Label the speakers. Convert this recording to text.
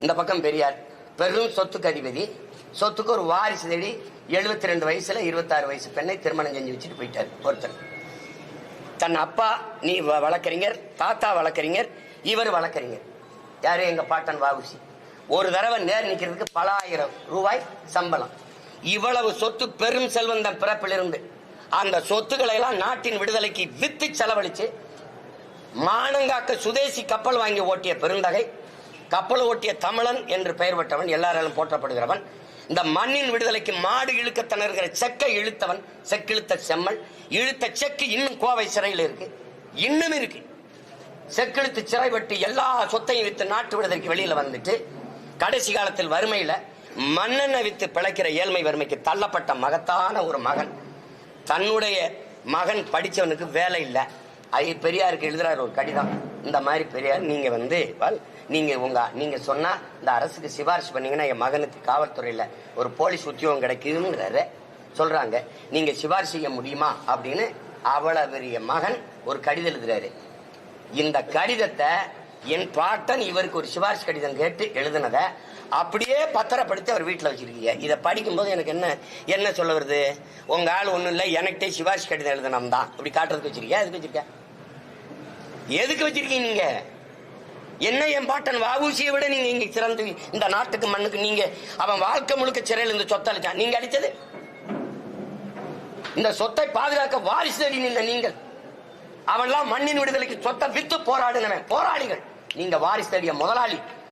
Speaker 1: இந்த பக்கம் பெரியார் பெரும் சொத்துக்கு அதிபதி. சொத்துக்கு ஒரு வாரிசு தேடி 72 வயசுல 26 வயசு பெண்ணை திருமணம் செஞ்சு வச்சுட்டு போயிட்டார் ஒருத்தர். தன் அப்பா நீ வழக்கறிஞர், தாத்தா வழக்கறிஞர், இவர் வழக்கறிஞர். யாரு? எங்க பாட்டன் வாவுசி. ஒரு தடவை நேர் நிக்கிறதுக்கு பல ஆயிரம் ரூபாய் சம்பளம். இவ்வளவு சொத்து, பெரும் செல்வந்தன் பிறப்பிலிருந்து அந்த சொத்துக்களை எல்லாம் நாட்டின் விடுதலைக்கு வித்து செலவழிச்சு மானங்காக்க சுதேசி கப்பல் வாங்கி ஓட்டிய பெருந்தகை, கப்பல் ஓட்டிய தமிழன் என்று பெயர் பெற்றவன், எல்லாராலும் போற்றப்படுகிறவன். இந்த மண்ணின் விடுதலைக்கு மாடு இழுக்க திணறுகிற செக்கை இழுத்தவன், செக்கிழுத்த செம்மல். இழுத்த செக்கு இன்னும் கோவை சிறையில் இருக்கு, இன்னும் இருக்கு. செக்கிழுத்து சிறைப்பட்டு எல்லா சொத்தையும் வித்து நாட்டு விடுதலைக்கு வெளியில வந்துட்டு கடைசி காலத்தில் வறுமையில மண்ணெண்ணெய் வித்து பிழைக்கிற ஏழ்மை வறுமைக்கு தள்ளப்பட்ட மகத்தான ஒரு மகன். தன்னுடைய மகன் படிச்சவனுக்கு வேலை இல்லை. பெரியாருக்கு எழுதுறாரு ஒரு கடிதம். இந்த மாதிரி பெரியார், நீங்க சொன்னா இந்த அரசுக்கு சிபாரிசு பண்ணீங்கன்னா என் மகனுக்கு காவல்துறையில ஒரு போலீஸ் உத்தியோகம் கிடைக்குதுங்கிறாரு சொல்றாங்க. நீங்க சிபாரிசு செய்ய முடியுமா அப்படின்னு அவ்வளவு பெரிய மகன் ஒரு கடிதம் எழுதுறாரு. இந்த கடிதத்தை என் பாட்டன் இவருக்கு ஒரு சிபாரிசு கடிதம் கேட்டு எழுதுனத அப்படியே பத்திரப்படுத்தி அவர் வீட்டில் வச்சிருக்கீங்க. இதை படிக்கும்போது எனக்கு என்ன சொல்ல வருது? உங்க ஆள் ஒண்ணும் இல்லை, எனக்கிட்டே சிபாரிசு கடிதம் எழுதணும் தான் இப்படி காட்டுறதுக்கு வச்சிருக்கேன். எதுக்கு வச்சிருக்க? எதுக்கு வச்சிருக்கீங்க நீங்க? என்ன என் பாட்டன் வாவூசியை விட நீங்க இங்க சிறந்து இந்த நாட்டுக்கு மண்ணுக்கு நீங்க அவன் வாழ்க்கை முழுக்க சிறையில் இந்த சொத்தை அளிச்சான். நீங்க அடிச்சது இந்த சொத்தை பாதுகாக்க வாரிசு தேடி நின்ற நீங்கள். அவன்லாம் மண்ணின் விடுதலைக்கு சொத்தை வித்து போராடினவன், போராளிகள். நீங்க வாரிசு தேடிய முதலாளி.